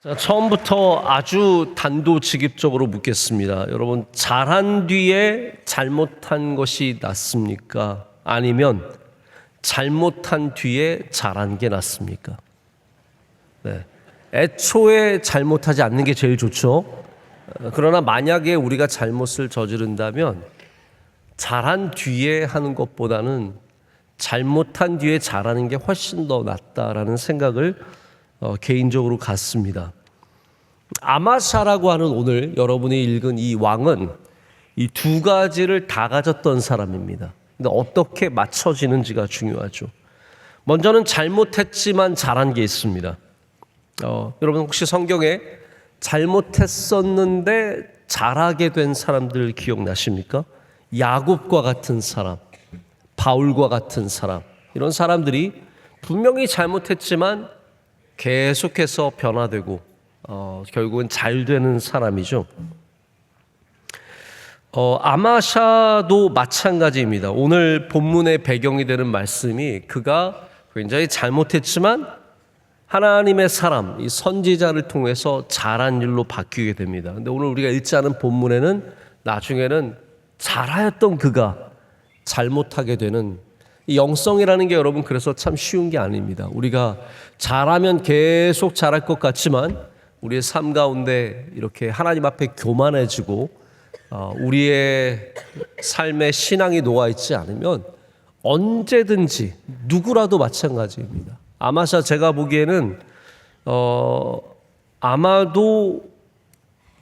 자, 처음부터 아주 단도직입적으로 묻겠습니다. 여러분, 잘한 뒤에 잘못한 것이 낫습니까? 아니면 잘못한 뒤에 잘한 게 낫습니까? 네. 애초에 잘못하지 않는 게 제일 좋죠. 그러나 만약에 우리가 잘못을 저지른다면 잘한 뒤에 하는 것보다는 잘못한 뒤에 잘하는 게 훨씬 더 낫다라는 생각을 개인적으로 갖습니다. 아마샤라고 하는 오늘 여러분이 읽은 이 왕은 이 두 가지를 다 가졌던 사람입니다. 근데 어떻게 맞춰지는지가 중요하죠. 먼저는 잘못했지만 잘한 게 있습니다. 여러분 혹시 성경에 잘못했었는데 잘하게 된 사람들 기억나십니까? 야곱과 같은 사람, 바울과 같은 사람, 이런 사람들이 분명히 잘못했지만 계속해서 변화되고 결국은 잘 되는 사람이죠. 아마샤도 마찬가지입니다. 오늘 본문의 배경이 되는 말씀이 그가 굉장히 잘못했지만 하나님의 사람, 이 선지자를 통해서 잘한 일로 바뀌게 됩니다. 근데 오늘 우리가 읽지 않은 본문에는 나중에는 잘하였던 그가 잘못하게 되는, 이 영성이라는 게 여러분 그래서 참 쉬운 게 아닙니다. 우리가 잘하면 계속 잘할 것 같지만 우리의 삶 가운데 이렇게 하나님 앞에 교만해지고 우리의 삶에 신앙이 녹아있지 않으면 언제든지 누구라도 마찬가지입니다. 아마샤 제가 보기에는 아마도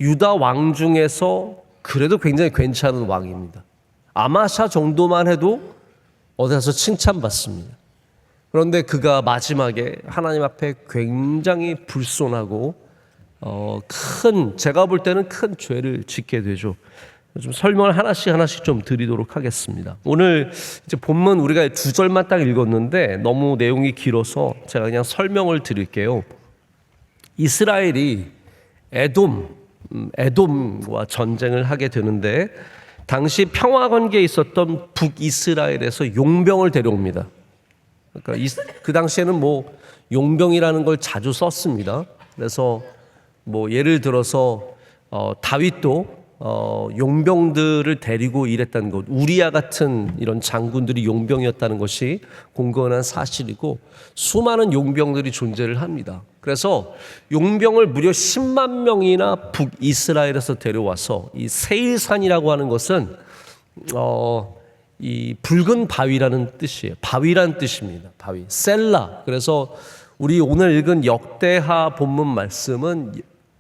유다 왕 중에서 그래도 굉장히 괜찮은 왕입니다. 아마샤 정도만 해도 어디 가서 칭찬받습니다. 그런데 그가 마지막에 하나님 앞에 굉장히 불손하고 제가 볼 때는 큰 죄를 짓게 되죠. 좀 설명을 하나씩 좀 드리도록 하겠습니다. 오늘 이제 본문 우리가 두 절만 딱 읽었는데 너무 내용이 길어서 제가 그냥 설명을 드릴게요. 이스라엘이 에돔과 전쟁을 하게 되는데 당시 평화 관계에 있었던 북이스라엘에서 용병을 데려옵니다. 그러니까 그 당시에는 용병이라는 걸 자주 썼습니다. 그래서 예를 들어서 다윗도 용병들을 데리고 일했다는 것, 우리야 같은 이런 장군들이 용병이었다는 것이 공건한 사실이고 수많은 용병들이 존재를 합니다. 그래서 용병을 무려 10만 명이나 북이스라엘에서 데려와서 이 세일산이라고 하는 것은 이 붉은 바위라는 뜻이에요. 바위라는 뜻입니다. 바위, 셀라. 그래서 우리 오늘 읽은 역대하 본문 말씀은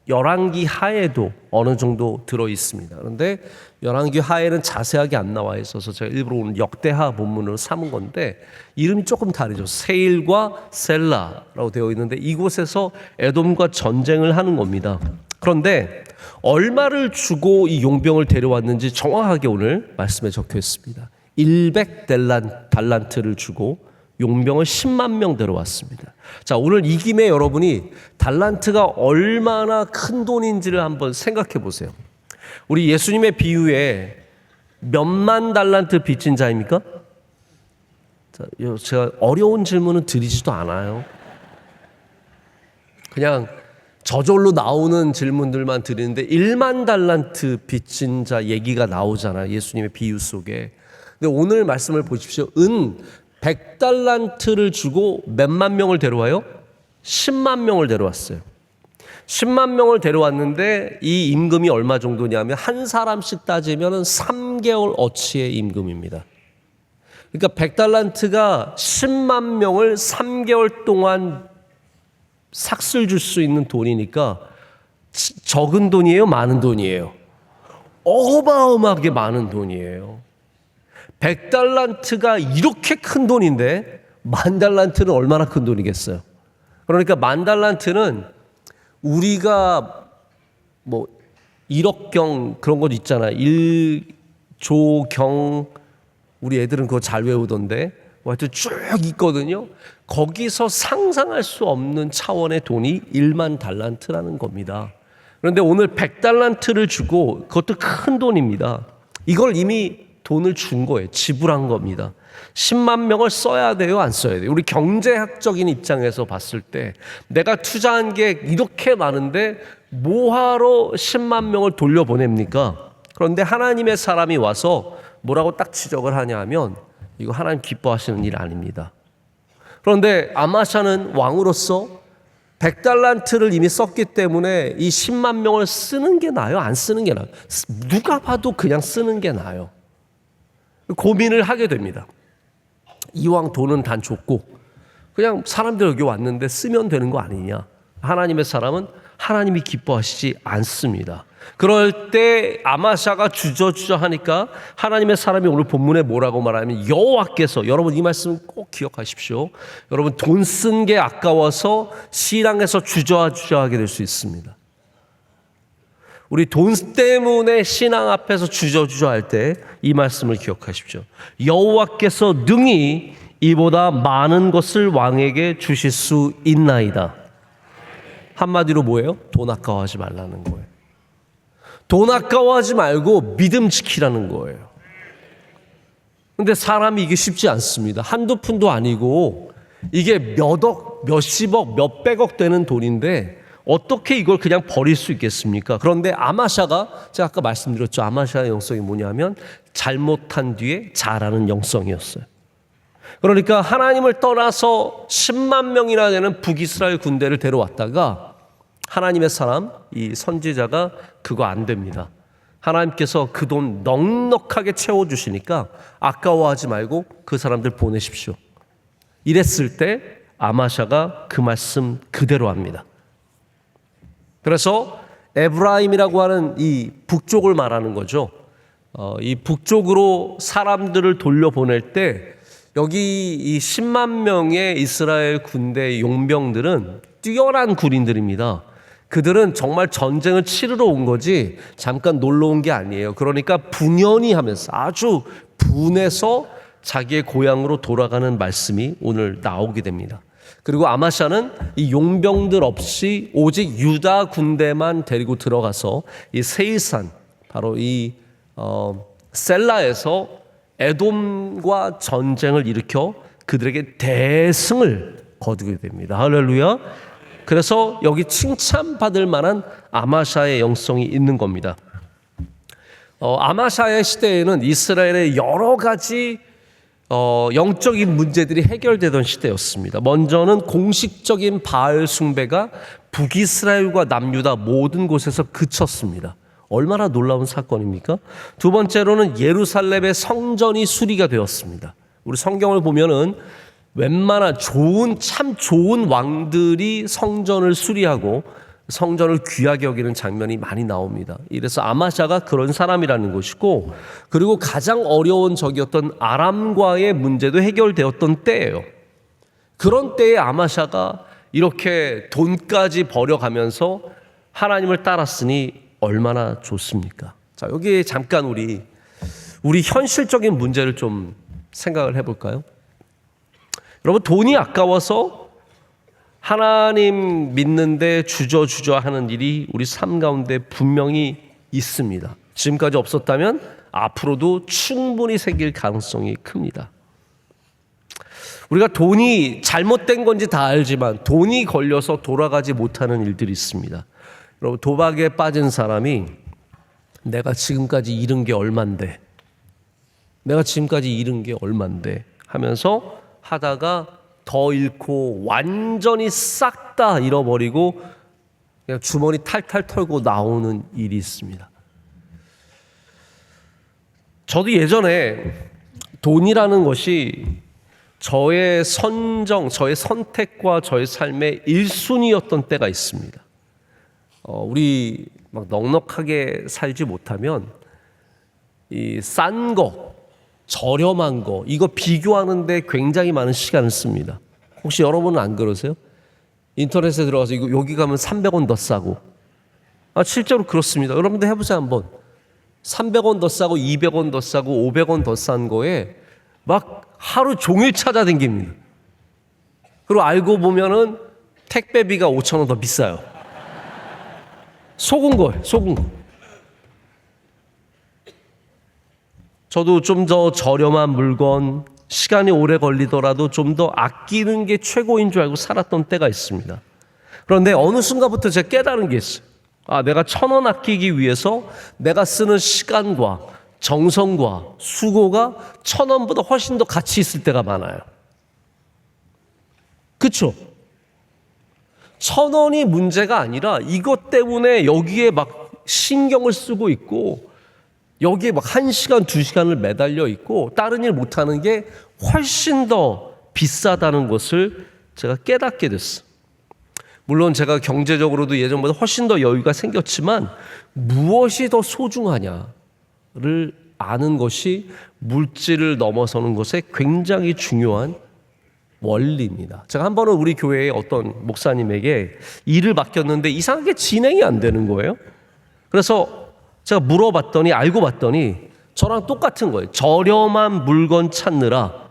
열왕기 하에도 어느 정도 들어 있습니다. 그런데 열왕기 하에는 자세하게 안 나와 있어서 제가 일부러 오늘 역대하 본문으로 삼은 건데 이름이 조금 다르죠. 세일과 셀라라고 되어 있는데 이곳에서 에돔과 전쟁을 하는 겁니다. 그런데 얼마를 주고 이 용병을 데려왔는지 정확하게 오늘 말씀에 적혀 있습니다. 100달란트를 주고 용병을 10만 명 데려왔습니다. 자, 오늘 이 김에 여러분이 달란트가 얼마나 큰 돈인지를 한번 생각해 보세요. 우리 예수님의 비유에 몇만 달란트 빚진 자입니까? 자, 제가 어려운 질문은 드리지도 않아요. 그냥 저절로 나오는 질문들만 드리는데 1만 달란트 빚진 자 얘기가 나오잖아요. 예수님의 비유 속에. 근데 오늘 말씀을 보십시오. 100달란트를 주고 몇만 명을 데려와요? 10만 명을 데려왔어요. 10만 명을 데려왔는데 이 임금이 얼마 정도냐면 한 사람씩 따지면 3개월 어치의 임금입니다. 그러니까 100달란트가 10만 명을 3개월 동안 삭슬 줄 수 있는 돈이니까 적은 돈이에요? 많은 돈이에요? 어마어마하게 많은 돈이에요. 100달란트가 이렇게 큰 돈인데 10,000달란트는 얼마나 큰 돈이겠어요? 그러니까 10,000달란트는 우리가 1억경 그런 것 있잖아요. 1조경 우리 애들은 그거 잘 외우던데 하여튼 쭉 있거든요. 거기서 상상할 수 없는 차원의 돈이 1만 달란트라는 겁니다. 그런데 오늘 100달란트를 주고 그것도 큰 돈입니다. 이걸 이미 돈을 준 거예요. 지불한 겁니다. 10만 명을 써야 돼요, 안 써야 돼요? 우리 경제학적인 입장에서 봤을 때 내가 투자한 게 이렇게 많은데 뭐하러 10만 명을 돌려보냅니까? 그런데 하나님의 사람이 와서 뭐라고 딱 지적을 하냐 하면 이거 하나님 기뻐하시는 일 아닙니다. 그런데 아마샤는 왕으로서 100달란트를 이미 썼기 때문에 이 10만 명을 쓰는 게 나아요? 안 쓰는 게 나아요? 누가 봐도 그냥 쓰는 게 나아요. 고민을 하게 됩니다. 이왕 돈은 단 줬고 그냥 사람들 여기 왔는데 쓰면 되는 거 아니냐. 하나님의 사람은 하나님이 기뻐하시지 않습니다. 그럴 때 아마샤가 주저주저 하니까 하나님의 사람이 오늘 본문에 뭐라고 말하면 여호와께서, 여러분 이 말씀 꼭 기억하십시오. 여러분 돈 쓴 게 아까워서 신앙에서 주저주저하게 될 수 있습니다. 우리 돈 때문에 신앙 앞에서 주저주저할 때 이 말씀을 기억하십시오. 여호와께서 능히 이보다 많은 것을 왕에게 주실 수 있나이다. 한마디로 뭐예요? 돈 아까워하지 말라는 거예요. 돈 아까워하지 말고 믿음 지키라는 거예요. 근데 사람이 이게 쉽지 않습니다. 한두 푼도 아니고 이게 몇억, 몇십억, 몇백억 되는 돈인데 어떻게 이걸 그냥 버릴 수 있겠습니까? 그런데 아마샤가, 제가 아까 말씀드렸죠. 아마샤의 영성이 뭐냐면 잘못한 뒤에 잘하는 영성이었어요. 그러니까 하나님을 떠나서 10만 명이나 되는 북이스라엘 군대를 데려왔다가 하나님의 사람, 이 선지자가 그거 안 됩니다. 하나님께서 그 돈 넉넉하게 채워주시니까 아까워하지 말고 그 사람들 보내십시오. 이랬을 때 아마샤가 그 말씀 그대로 합니다. 그래서 에브라임이라고 하는 이 북쪽을 말하는 거죠. 이 북쪽으로 사람들을 돌려보낼 때 여기 이 10만 명의 이스라엘 군대 용병들은 뛰어난 군인들입니다. 그들은 정말 전쟁을 치르러 온 거지 잠깐 놀러 온 게 아니에요. 그러니까 분연히 하면서 아주 분해서 자기의 고향으로 돌아가는 말씀이 오늘 나오게 됩니다. 그리고 아마샤는 이 용병들 없이 오직 유다 군대만 데리고 들어가서 이 세일산, 바로 이 셀라에서 에돔과 전쟁을 일으켜 그들에게 대승을 거두게 됩니다. 할렐루야. 그래서 여기 칭찬받을 만한 아마샤의 영성이 있는 겁니다. 아마샤의 시대에는 이스라엘의 여러 가지 영적인 문제들이 해결되던 시대였습니다. 먼저는 공식적인 바알 숭배가 북이스라엘과 남유다 모든 곳에서 그쳤습니다. 얼마나 놀라운 사건입니까? 두 번째로는 예루살렘의 성전이 수리가 되었습니다. 우리 성경을 보면은 웬만한 참 좋은 왕들이 성전을 수리하고 성전을 귀하게 여기는 장면이 많이 나옵니다. 이래서 아마샤가 그런 사람이라는 것이고, 그리고 가장 어려운 적이었던 아람과의 문제도 해결되었던 때예요. 그런 때에 아마샤가 이렇게 돈까지 버려가면서 하나님을 따랐으니 얼마나 좋습니까? 자, 여기에 잠깐 우리 현실적인 문제를 좀 생각을 해볼까요? 여러분, 돈이 아까워서 하나님 믿는데 주저하는 일이 우리 삶 가운데 분명히 있습니다. 지금까지 없었다면 앞으로도 충분히 생길 가능성이 큽니다. 우리가 돈이 잘못된 건지 다 알지만 돈이 걸려서 돌아가지 못하는 일들이 있습니다. 여러분, 도박에 빠진 사람이 내가 지금까지 잃은 게 얼만데 하면서 하다가 더 잃고 완전히 싹 다 잃어버리고 그냥 주머니 탈탈 털고 나오는 일이 있습니다. 저도 예전에 돈이라는 것이 저의 선택과 저의 삶의 1순위였던 때가 있습니다. 우리 막 넉넉하게 살지 못하면 이 싼 거, 저렴한 거, 이거 비교하는데 굉장히 많은 시간을 씁니다. 혹시 여러분은 안 그러세요? 인터넷에 들어가서 이거 여기 가면 300원 더 싸고. 실제로 그렇습니다. 여러분들 해보세요 한번. 300원 더 싸고 200원 더 싸고 500원 더 싼 거에 막 하루 종일 찾아다닙니다. 그리고 알고 보면은 택배비가 5,000원 더 비싸요. 속은 거예요. 저도 좀 더 저렴한 물건, 시간이 오래 걸리더라도 좀 더 아끼는 게 최고인 줄 알고 살았던 때가 있습니다. 그런데 어느 순간부터 제가 깨달은 게 있어요. 내가 1,000원 아끼기 위해서 내가 쓰는 시간과 정성과 수고가 1,000원보다 훨씬 더 가치 있을 때가 많아요. 그렇죠? 1,000원이 문제가 아니라 이것 때문에 여기에 막 신경을 쓰고 있고 여기에 막 1시간, 2시간을 매달려 있고 다른 일 못하는 게 훨씬 더 비싸다는 것을 제가 깨닫게 됐어요. 물론 제가 경제적으로도 예전보다 훨씬 더 여유가 생겼지만 무엇이 더 소중하냐를 아는 것이 물질을 넘어서는 것에 굉장히 중요한 원리입니다. 제가 한 번은 우리 교회의 어떤 목사님에게 일을 맡겼는데 이상하게 진행이 안 되는 거예요. 그래서 제가 물어봤더니 알고 봤더니 저랑 똑같은 거예요. 저렴한 물건 찾느라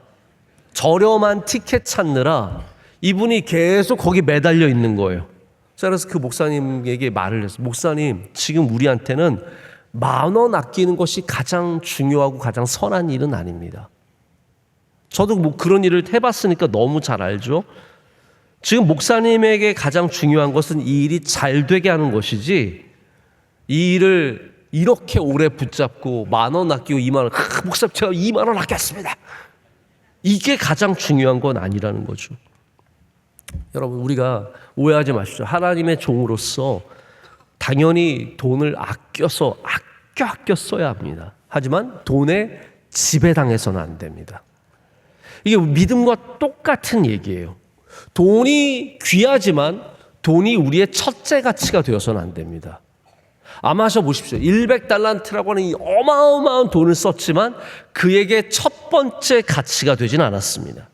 저렴한 티켓 찾느라 이분이 계속 거기 매달려 있는 거예요. 그래서 그 목사님에게 말을 했어요. 목사님, 지금 우리한테는 10,000원 아끼는 것이 가장 중요하고 가장 선한 일은 아닙니다. 저도 뭐 그런 일을 해봤으니까 너무 잘 알죠. 지금 목사님에게 가장 중요한 것은 이 일이 잘 되게 하는 것이지 이 일을 이렇게 오래 붙잡고 10,000원 아끼고 20,000원, 목사님 제가 20,000원 아꼈습니다. 이게 가장 중요한 건 아니라는 거죠. 여러분, 우리가 오해하지 마십시오. 하나님의 종으로서 당연히 돈을 아껴 써야 합니다. 하지만 돈에 지배당해서는 안 됩니다. 이게 믿음과 똑같은 얘기예요. 돈이 귀하지만 돈이 우리의 첫째 가치가 되어서는 안 됩니다. 아마셔 보십시오. 100달란트라고 하는 이 어마어마한 돈을 썼지만 그에게 첫 번째 가치가 되진 않았습니다.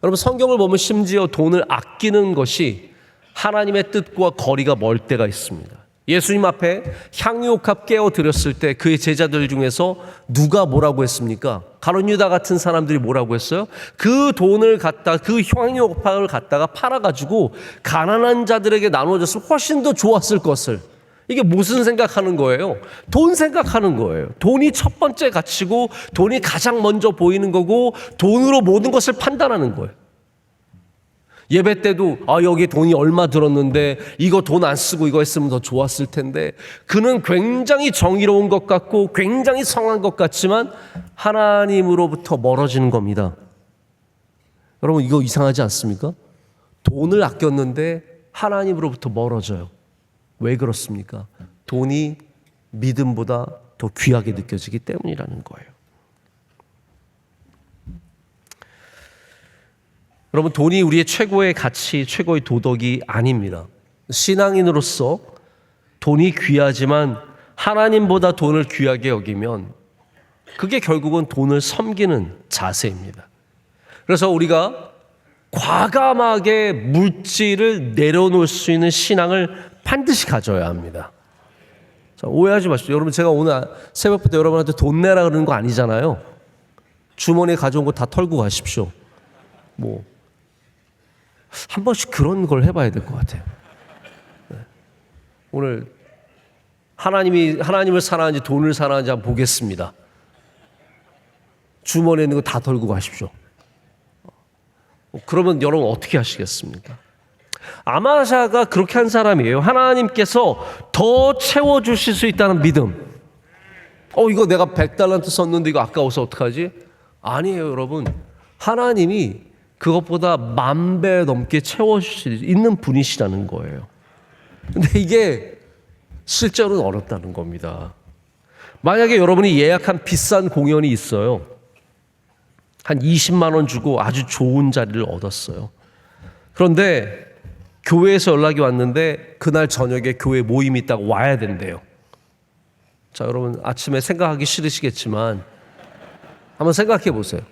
여러분, 성경을 보면 심지어 돈을 아끼는 것이 하나님의 뜻과 거리가 멀 때가 있습니다. 예수님 앞에 향유옥합 깨어 드렸을 때 그의 제자들 중에서 누가 뭐라고 했습니까? 가룟 유다 같은 사람들이 뭐라고 했어요? 그 돈을 갖다 그 향유옥합을 갖다가 팔아가지고 가난한 자들에게 나눠줬으면 훨씬 더 좋았을 것을. 이게 무슨 생각하는 거예요? 돈 생각하는 거예요. 돈이 첫 번째 가치고 돈이 가장 먼저 보이는 거고 돈으로 모든 것을 판단하는 거예요. 예배 때도 여기 돈이 얼마 들었는데 이거 돈 안 쓰고 이거 했으면 더 좋았을 텐데, 그는 굉장히 정의로운 것 같고 굉장히 성한 것 같지만 하나님으로부터 멀어지는 겁니다. 여러분, 이거 이상하지 않습니까? 돈을 아꼈는데 하나님으로부터 멀어져요. 왜 그렇습니까? 돈이 믿음보다 더 귀하게 느껴지기 때문이라는 거예요. 여러분, 돈이 우리의 최고의 가치, 최고의 도덕이 아닙니다. 신앙인으로서 돈이 귀하지만 하나님보다 돈을 귀하게 여기면 그게 결국은 돈을 섬기는 자세입니다. 그래서 우리가 과감하게 물질을 내려놓을 수 있는 신앙을 반드시 가져야 합니다. 자, 오해하지 마십시오. 여러분, 제가 오늘 새벽부터 여러분한테 돈 내라 그러는 거 아니잖아요. 주머니에 가져온 거 다 털고 가십시오. 한 번씩 그런 걸 해봐야 될 것 같아요. 네. 오늘 하나님을 사랑하는지 돈을 사랑하는지 한번 보겠습니다. 주머니에 있는 거 다 털고 가십시오. 그러면 여러분 어떻게 하시겠습니까? 아마샤가 그렇게 한 사람이에요. 하나님께서 더 채워주실 수 있다는 믿음. 이거 내가 100달란트 썼는데 이거 아까워서 어떡하지? 아니에요, 여러분. 하나님이 그것보다 10,000배 넘게 채워주실 수 있는 분이시라는 거예요. 근데 이게 실제로는 어렵다는 겁니다. 만약에 여러분이 예약한 비싼 공연이 있어요. 한 20만 원 주고 아주 좋은 자리를 얻었어요. 그런데 교회에서 연락이 왔는데 그날 저녁에 교회 모임이 있다고 와야 된대요. 자, 여러분, 아침에 생각하기 싫으시겠지만 한번 생각해 보세요.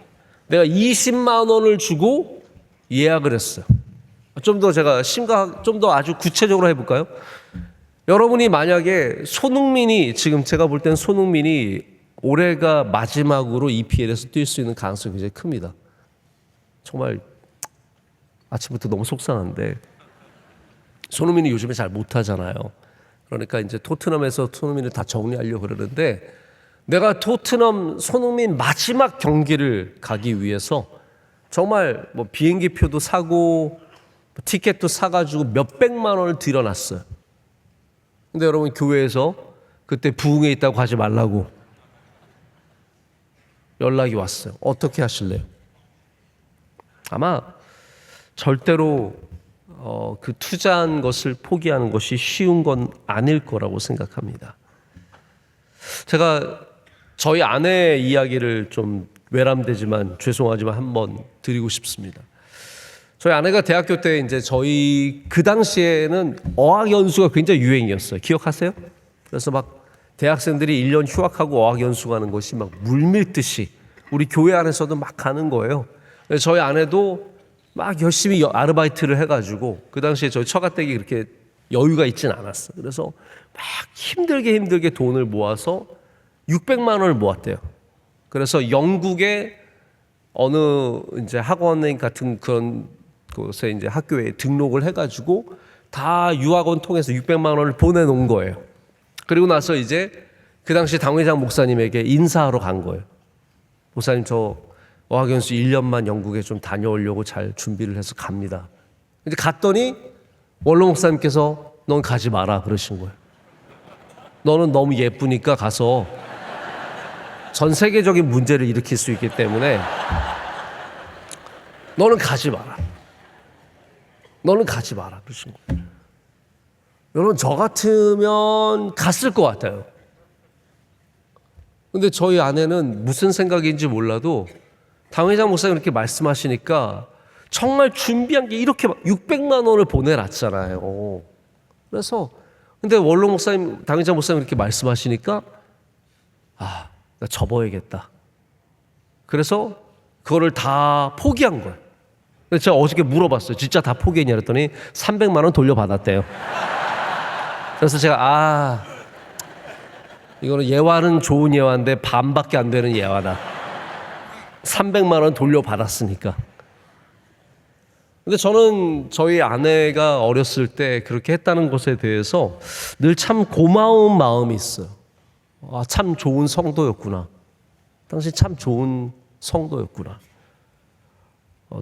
내가 20만 원을 주고 예약을 했어요. 좀 더 제가 좀 더 아주 구체적으로 해볼까요? 여러분이 만약에 지금 제가 볼 때는 손흥민이 올해가 마지막으로 EPL에서 뛸 수 있는 가능성이 굉장히 큽니다. 정말 아침부터 너무 속상한데, 손흥민이 요즘에 잘 못하잖아요. 그러니까 이제 토트넘에서 손흥민을 다 정리하려고 그러는데, 내가 토트넘 손흥민 마지막 경기를 가기 위해서 정말 뭐 비행기 표도 사고 티켓도 사가지고 몇백만 원을 들여놨어요. 근데 여러분, 교회에서 그때 부흥회 있다고 가지 말라고 연락이 왔어요. 어떻게 하실래요? 아마 절대로 그 투자한 것을 포기하는 것이 쉬운 건 아닐 거라고 생각합니다. 제가 저희 아내 이야기를 좀 외람되지만 죄송하지만 한번 드리고 싶습니다. 저희 아내가 대학교 때 이제 저희 그 당시에는 어학연수가 굉장히 유행이었어요. 기억하세요? 그래서 막 대학생들이 1년 휴학하고 어학연수 가는 것이 막 물밀듯이 우리 교회 안에서도 막 가는 거예요. 그래서 저희 아내도 막 열심히 아르바이트를 해가지고 그 당시에 저희 처가댁이 그렇게 여유가 있진 않았어요. 그래서 막 힘들게 돈을 모아서 600만 원을 모았대요. 그래서 영국의 어느 이제 학원 같은 그런 곳에 이제 학교에 등록을 해가지고 다 유학원 통해서 600만 원을 보내놓은 거예요. 그리고 나서 이제 그 당시 당회장 목사님에게 인사하러 간 거예요. 목사님, 저 어학연수 1년만 영국에 좀 다녀오려고 잘 준비를 해서 갑니다. 근데 갔더니 원로 목사님께서 넌 가지 마라 그러신 거예요. 너는 너무 예쁘니까 가서 전 세계적인 문제를 일으킬 수 있기 때문에 너는 가지 마라. 너는 가지 마라 그러신 거예요. 여러분, 저 같으면 갔을 것 같아요. 근데 저희 아내는 무슨 생각인지 몰라도 당회장 목사님 이렇게 말씀하시니까 정말 준비한 게 이렇게 600만 원을 보내놨잖아요. 그래서 근데 원로 목사님, 당회장 목사님 이렇게 말씀하시니까 나 접어야겠다. 그래서 그거를 다 포기한 거예요. 그래서 제가 어저께 물어봤어요. 진짜 다 포기했냐 그랬더니 300만 원 돌려받았대요. 그래서 제가 이거는 예화는 좋은 예화인데 반밖에 안 되는 예화다. 300만 원 돌려받았으니까. 근데 저는 저희 아내가 어렸을 때 그렇게 했다는 것에 대해서 늘 참 고마운 마음이 있어요. 참 좋은 성도였구나. 당시 참 좋은 성도였구나.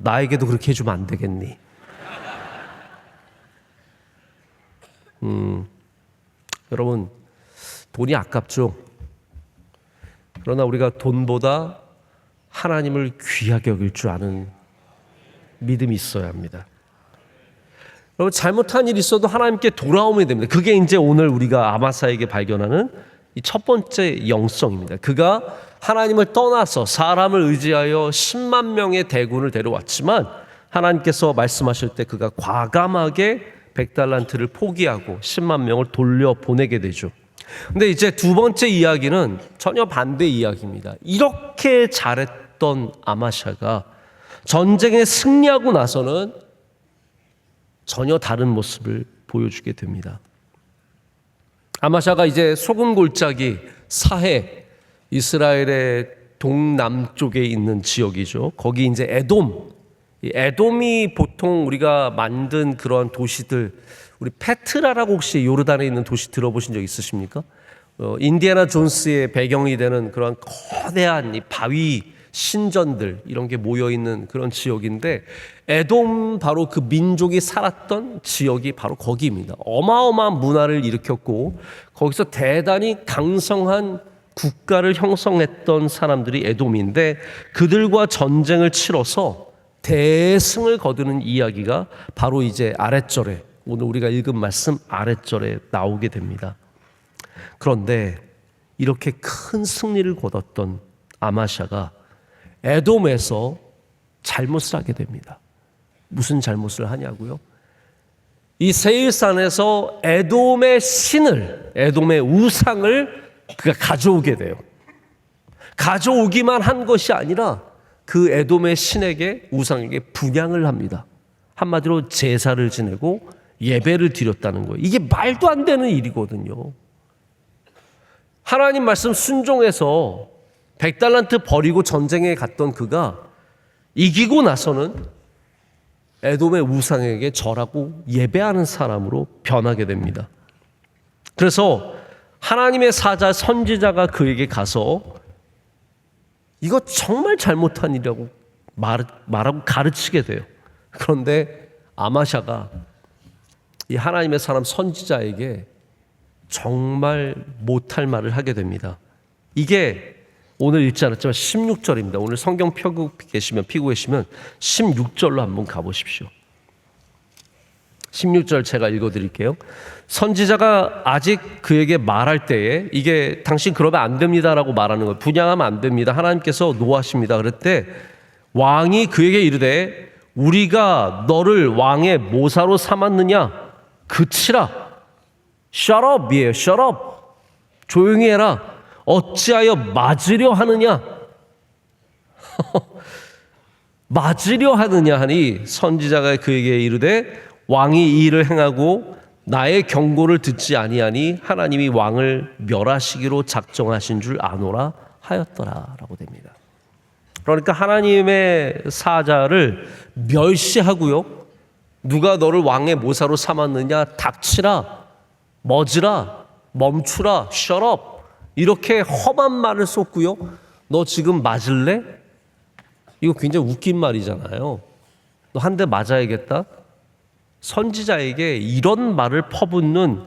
나에게도 그렇게 해주면 안 되겠니? 여러분, 돈이 아깝죠. 그러나 우리가 돈보다 하나님을 귀하게 여길 줄 아는 믿음이 있어야 합니다. 여러분, 잘못한 일이 있어도 하나님께 돌아오면 됩니다. 그게 이제 오늘 우리가 아마사에게 발견하는 이 첫 번째 영성입니다. 그가 하나님을 떠나서 사람을 의지하여 10만 명의 대군을 데려왔지만 하나님께서 말씀하실 때 그가 과감하게 100달란트를 포기하고 10만 명을 돌려보내게 되죠. 근데 이제 두 번째 이야기는 전혀 반대 이야기입니다. 이렇게 잘했던 아마샤가 전쟁에 승리하고 나서는 전혀 다른 모습을 보여주게 됩니다. 아마샤가 이제 소금 골짜기 사해, 이스라엘의 동남쪽에 있는 지역이죠. 거기 이제 에돔이 보통 우리가 만든 그런 도시들, 우리 페트라라고 혹시 요르단에 있는 도시 들어보신 적 있으십니까? 인디애나 존스의 배경이 되는 그런 거대한 이 바위 신전들 이런 게 모여 있는 그런 지역인데, 에돔 바로 그 민족이 살았던 지역이 바로 거기입니다. 어마어마한 문화를 일으켰고 거기서 대단히 강성한 국가를 형성했던 사람들이 에돔인데, 그들과 전쟁을 치러서 대승을 거두는 이야기가 바로 이제 아랫절에, 오늘 우리가 읽은 말씀 아랫절에 나오게 됩니다. 그런데 이렇게 큰 승리를 거뒀던 아마샤가 에돔에서 잘못을 하게 됩니다. 무슨 잘못을 하냐고요? 이 세일산에서 에돔의 신을, 에돔의 우상을 그가 가져오게 돼요. 가져오기만 한 것이 아니라 그 에돔의 신에게, 우상에게 분향을 합니다. 한마디로 제사를 지내고 예배를 드렸다는 거예요. 이게 말도 안 되는 일이거든요. 하나님 말씀 순종해서 100달란트 버리고 전쟁에 갔던 그가 이기고 나서는 에돔의 우상에게 절하고 예배하는 사람으로 변하게 됩니다. 그래서 하나님의 사자 선지자가 그에게 가서 이거 정말 잘못한 일이라고 말하고 가르치게 돼요. 그런데 아마샤가 이 하나님의 사람 선지자에게 정말 못할 말을 하게 됩니다. 이게 오늘 읽지 않았지만 16절입니다. 오늘 성경 피고 계시면 16절로 한번 가보십시오. 16절 제가 읽어드릴게요. 선지자가 아직 그에게 말할 때에 이게 당신 그러면 안 됩니다라고 말하는 거예요. 분양하면 안 됩니다. 하나님께서 노하십니다. 그랬대 왕이 그에게 이르되 우리가 너를 왕의 모사로 삼았느냐? 그치라. Shut up이에요. Shut up. 조용히 해라. 어찌하여 맞으려 하느냐? 맞으려 하느냐 하니 선지자가 그에게 이르되 왕이 이 일을 행하고 나의 경고를 듣지 아니하니 하나님이 왕을 멸하시기로 작정하신 줄 아노라 하였더라라고 됩니다. 그러니까 하나님의 사자를 멸시하고요. 누가 너를 왕의 모사로 삼았느냐? 닥치라, 멎으라, 멈추라, shut up. 이렇게 험한 말을 쏟고요. 너 지금 맞을래? 이거 굉장히 웃긴 말이잖아요. 너 한 대 맞아야겠다. 선지자에게 이런 말을 퍼붓는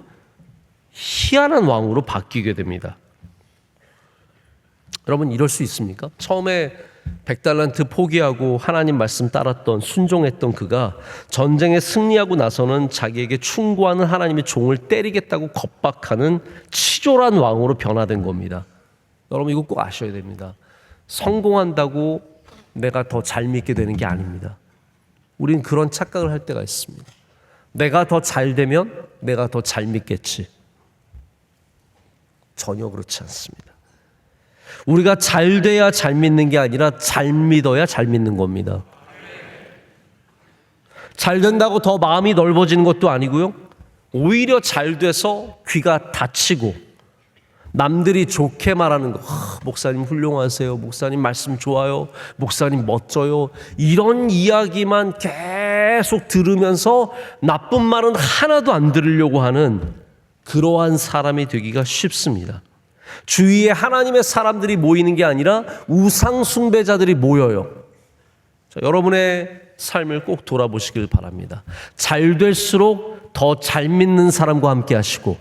희한한 왕으로 바뀌게 됩니다. 여러분 이럴 수 있습니까? 처음에 100달란트 포기하고 하나님 말씀 따랐던 순종했던 그가 전쟁에 승리하고 나서는 자기에게 충고하는 하나님의 종을 때리겠다고 겁박하는 치졸한 왕으로 변화된 겁니다. 여러분 이거 꼭 아셔야 됩니다. 성공한다고 내가 더 잘 믿게 되는 게 아닙니다. 우린 그런 착각을 할 때가 있습니다. 내가 더 잘 되면 내가 더 잘 믿겠지. 전혀 그렇지 않습니다. 우리가 잘 돼야 잘 믿는 게 아니라 잘 믿어야 잘 믿는 겁니다. 잘 된다고 더 마음이 넓어지는 것도 아니고요. 오히려 잘 돼서 귀가 닫히고 남들이 좋게 말하는 거, 목사님 훌륭하세요, 목사님 말씀 좋아요, 목사님 멋져요, 이런 이야기만 계속 들으면서 나쁜 말은 하나도 안 들으려고 하는 그러한 사람이 되기가 쉽습니다. 주위에 하나님의 사람들이 모이는 게 아니라 우상 숭배자들이 모여요. 자, 여러분의 삶을 꼭 돌아보시길 바랍니다. 잘 될수록 더 잘 믿는 사람과 함께 하시고,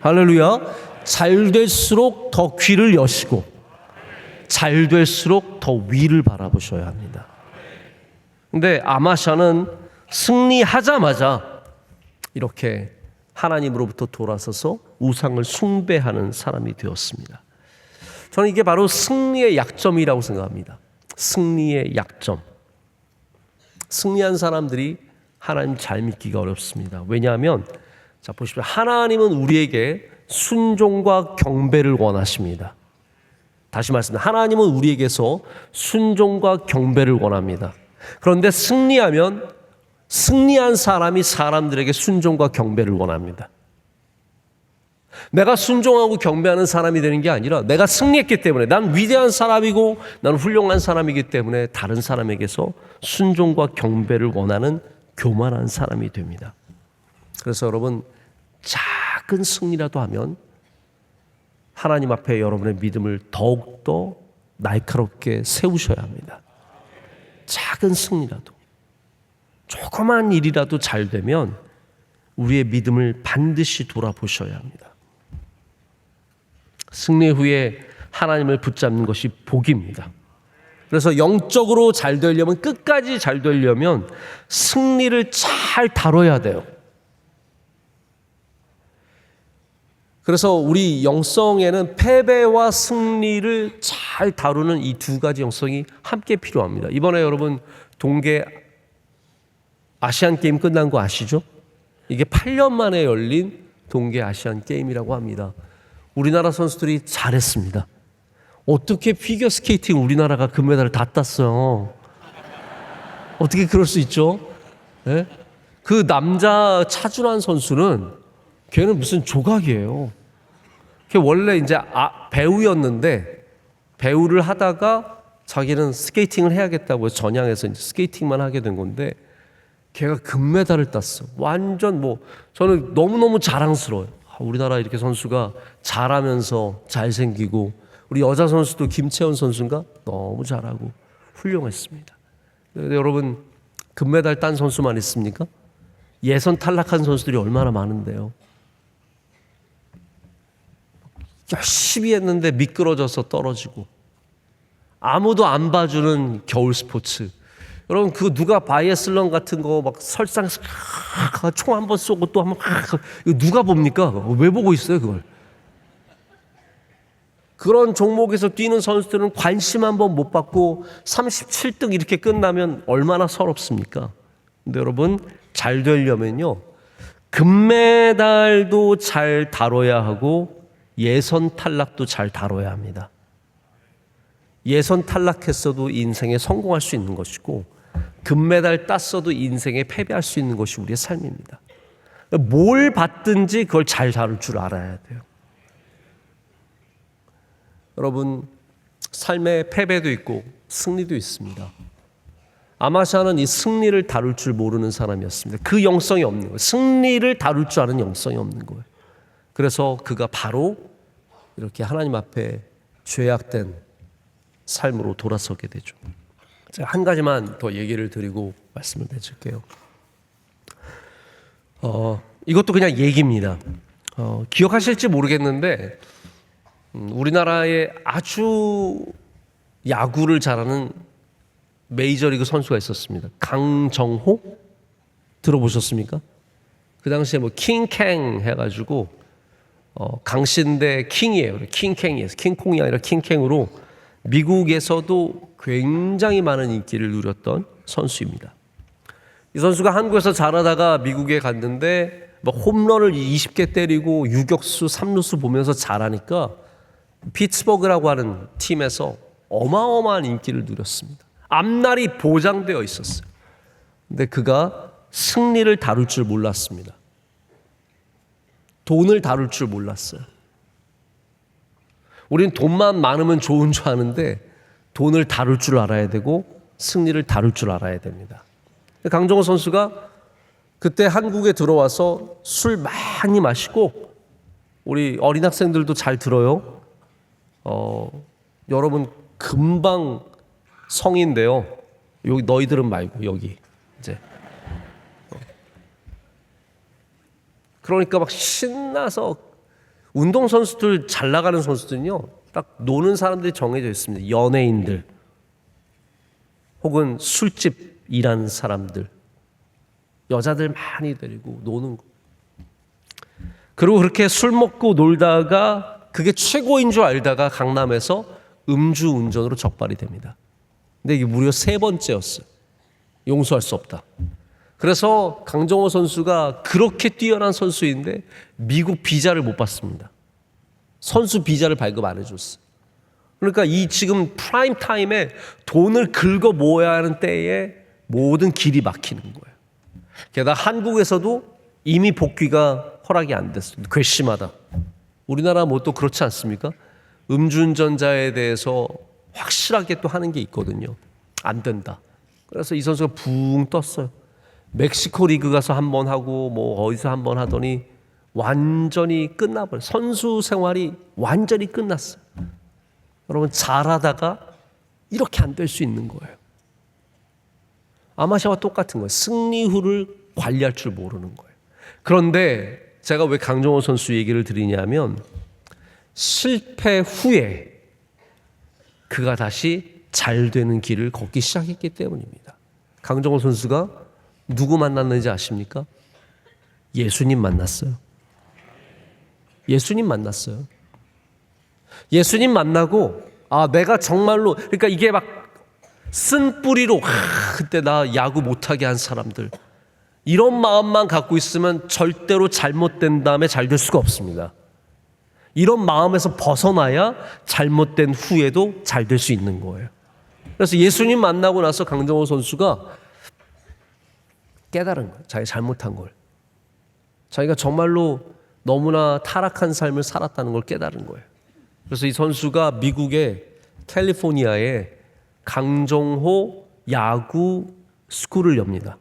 할렐루야, 잘 될수록 더 귀를 여시고, 잘 될수록 더 위를 바라보셔야 합니다. 근데 아마샤는 승리하자마자 이렇게 하나님으로부터 돌아서서 우상을 숭배하는 사람이 되었습니다. 저는 이게 바로 승리의 약점이라고 생각합니다. 승리의 약점. 승리한 사람들이 하나님 잘 믿기가 어렵습니다. 왜냐하면 자 보십시오. 하나님은 우리에게 순종과 경배를 원하십니다. 다시 말씀드립니다. 하나님은 우리에게서 순종과 경배를 원합니다. 그런데 승리한 사람이 사람들에게 순종과 경배를 원합니다. 내가 순종하고 경배하는 사람이 되는 게 아니라 내가 승리했기 때문에 난 위대한 사람이고 나는 훌륭한 사람이기 때문에 다른 사람에게서 순종과 경배를 원하는 교만한 사람이 됩니다. 그래서 여러분 작은 승리라도 하면 하나님 앞에 여러분의 믿음을 더욱더 날카롭게 세우셔야 합니다. 작은 승리라도 조그만 일이라도 잘 되면 우리의 믿음을 반드시 돌아보셔야 합니다. 승리 후에 하나님을 붙잡는 것이 복입니다. 그래서 영적으로 잘 되려면 끝까지 잘 되려면 승리를 잘 다뤄야 돼요. 그래서 우리 영성에는 패배와 승리를 잘 다루는 이 두 가지 영성이 함께 필요합니다. 이번에 여러분 동계 아시안 게임 끝난 거 아시죠? 이게 8년 만에 열린 동계 아시안 게임이라고 합니다. 우리나라 선수들이 잘했습니다. 어떻게 피겨 스케이팅 우리나라가 금메달을 다 땄어요? 어떻게 그럴 수 있죠? 네? 그 남자 차준환 선수는 걔는 무슨 조각이에요. 걔 원래 이제 배우였는데 배우를 하다가 자기는 스케이팅을 해야겠다고 해서 전향해서 이제 스케이팅만 하게 된 건데 걔가 금메달을 땄어. 완전 저는 너무너무 자랑스러워요. 우리나라 이렇게 선수가 잘하면서 잘생기고, 우리 여자 선수도 김채원 선수인가? 너무 잘하고 훌륭했습니다. 근데 여러분, 금메달 딴 선수만 있습니까? 예선 탈락한 선수들이 얼마나 많은데요. 열심히 했는데 미끄러져서 떨어지고, 아무도 안 봐주는 겨울 스포츠. 여러분, 그 누가 바이애슬론 같은 거 막 설상 총 한 번 쏘고 또 한 번, 이거 누가 봅니까? 왜 보고 있어요 그걸? 그런 종목에서 뛰는 선수들은 관심 한 번 못 받고 37등 이렇게 끝나면 얼마나 서럽습니까? 근데 여러분, 잘 되려면요, 금메달도 잘 다뤄야 하고 예선 탈락도 잘 다뤄야 합니다. 예선 탈락했어도 인생에 성공할 수 있는 것이고, 금메달 땄어도 인생에 패배할 수 있는 것이 우리의 삶입니다. 뭘 받든지 그걸 잘 다룰 줄 알아야 돼요. 여러분, 삶에 패배도 있고 승리도 있습니다. 아마샤는 이 승리를 다룰 줄 모르는 사람이었습니다. 그 영성이 없는 거예요. 승리를 다룰 줄 아는 영성이 없는 거예요. 그래서 그가 바로 이렇게 하나님 앞에 죄악된 삶으로 돌아서게 되죠. 제가 한 가지만 더 얘기를 드리고 말씀을 맺을게요. 이것도 그냥 얘기입니다. 기억하실지 모르겠는데, 우리나라에 아주 야구를 잘하는 메이저리그 선수가 있었습니다. 강정호? 들어보셨습니까? 그 당시에 뭐 킹캥 해가지고, 강신대 킹이에요. 킹캥이에요. 킹콩이 아니라 킹캥으로 미국에서도 굉장히 많은 인기를 누렸던 선수입니다. 이 선수가 한국에서 잘하다가 미국에 갔는데 뭐 홈런을 20개 때리고 유격수, 3루수 보면서 잘하니까 피츠버그라고 하는 팀에서 어마어마한 인기를 누렸습니다. 앞날이 보장되어 있었어요. 근데 그가 승리를 다룰 줄 몰랐습니다. 돈을 다룰 줄 몰랐어요. 우리는 돈만 많으면 좋은 줄 아는데 돈을 다룰 줄 알아야 되고 승리를 다룰 줄 알아야 됩니다. 강정호 선수가 그때 한국에 들어와서 술 많이 마시고, 우리 어린 학생들도 잘 들어요. 여러분, 금방 성인데요. 여기 너희들은 말고 여기 이제. 그러니까 막 신나서, 운동선수들 잘 나가는 선수들은요, 딱 노는 사람들이 정해져 있습니다. 연예인들 혹은 술집 일하는 사람들, 여자들 많이 데리고 노는 거. 그리고 그렇게 술 먹고 놀다가 그게 최고인 줄 알다가 강남에서 음주운전으로 적발이 됩니다. 근데 이게 무려 3번째였어요. 용서할 수 없다. 그래서 강정호 선수가 그렇게 뛰어난 선수인데 미국 비자를 못 받습니다. 선수 비자를 발급 안 해줬어요. 그러니까 이 지금 프라임 타임에 돈을 긁어 모아야 하는 때에 모든 길이 막히는 거예요. 게다가 한국에서도 이미 복귀가 허락이 안 됐습니다. 괘씸하다. 우리나라 뭐 또 그렇지 않습니까? 음주운전자에 대해서 확실하게 또 하는 게 있거든요. 안 된다. 그래서 이 선수가 붕 떴어요. 멕시코 리그 가서 한 번 하고 뭐 어디서 한 번 하더니 완전히 끝나버려요. 선수 생활이 완전히 끝났어요. 여러분, 잘하다가 이렇게 안 될 수 있는 거예요. 아마샤와 똑같은 거예요. 승리 후를 관리할 줄 모르는 거예요. 그런데 제가 왜 강정호 선수 얘기를 드리냐면, 실패 후에 그가 다시 잘 되는 길을 걷기 시작했기 때문입니다. 강정호 선수가 누구 만났는지 아십니까? 예수님 만났어요. 예수님 만났어요. 예수님 만나고, 내가 정말로, 그러니까 이게 막 쓴 뿌리로, 그때 나 야구 못하게 한 사람들, 이런 마음만 갖고 있으면 절대로 잘못된 다음에 잘 될 수가 없습니다. 이런 마음에서 벗어나야 잘못된 후에도 잘 될 수 있는 거예요. 그래서 예수님 만나고 나서 강정호 선수가 깨달은 거예요. 자기가 잘못한 걸. 자기가 정말로 너무나 타락한 삶을 살았다는 걸 깨달은 거예요. 그래서 이 선수가 미국의 캘리포니아에 강정호 야구 스쿨을 엽니다.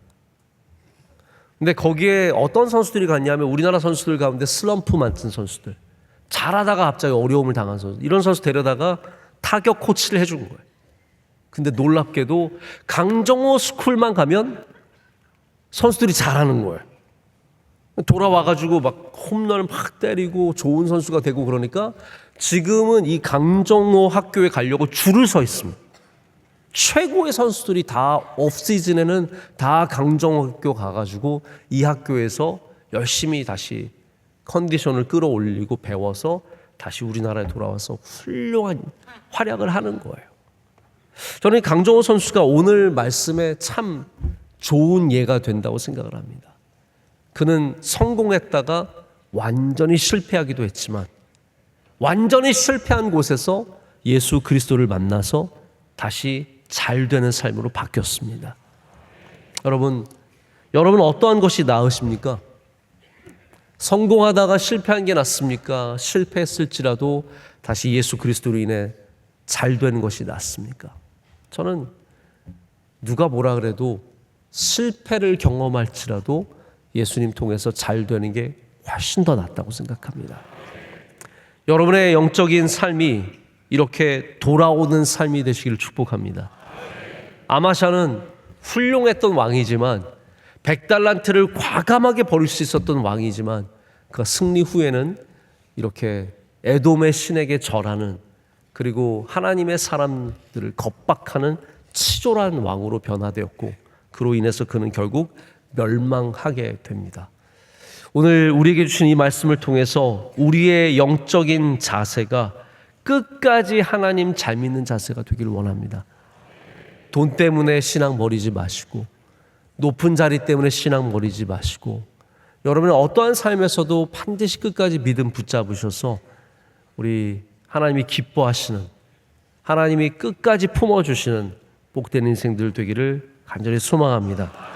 근데 거기에 어떤 선수들이 갔냐면 우리나라 선수들 가운데 슬럼프 많은 선수들, 잘하다가 갑자기 어려움을 당한 선수, 이런 선수 데려다가 타격 코치를 해준 거예요. 근데 놀랍게도 강정호 스쿨만 가면 선수들이 잘하는 거예요. 돌아와가지고 막 홈런을 막 때리고 좋은 선수가 되고 그러니까 지금은 이 강정호 학교에 가려고 줄을 서 있습니다. 최고의 선수들이 다 오프시즌에는 다 강정호 학교 가가지고 이 학교에서 열심히 다시 컨디션을 끌어올리고 배워서 다시 우리나라에 돌아와서 훌륭한 활약을 하는 거예요. 저는 이 강정호 선수가 오늘 말씀에 참 좋은 예가 된다고 생각을 합니다. 그는 성공했다가 완전히 실패하기도 했지만 완전히 실패한 곳에서 예수 그리스도를 만나서 다시 잘 되는 삶으로 바뀌었습니다. 여러분 어떠한 것이 나으십니까? 성공하다가 실패한 게 낫습니까? 실패했을지라도 다시 예수 그리스도로 인해 잘 되는 것이 낫습니까? 저는 누가 뭐라 그래도 실패를 경험할지라도 예수님 통해서 잘 되는 게 훨씬 더 낫다고 생각합니다. 여러분의 영적인 삶이 이렇게 돌아오는 삶이 되시기를 축복합니다. 아마샤는 훌륭했던 왕이지만 100달란트를 과감하게 버릴 수 있었던 왕이지만 그 승리 후에는 이렇게 에돔의 신에게 절하는, 그리고 하나님의 사람들을 겁박하는 치졸한 왕으로 변화되었고 그로 인해서 그는 결국 멸망하게 됩니다. 오늘 우리에게 주신 이 말씀을 통해서 우리의 영적인 자세가 끝까지 하나님 잘 믿는 자세가 되기를 원합니다. 돈 때문에 신앙 버리지 마시고, 높은 자리 때문에 신앙 버리지 마시고, 여러분의 어떠한 삶에서도 반드시 끝까지 믿음 붙잡으셔서 우리 하나님이 기뻐하시는, 하나님이 끝까지 품어주시는 복된 인생들 되기를 간절히 소망합니다.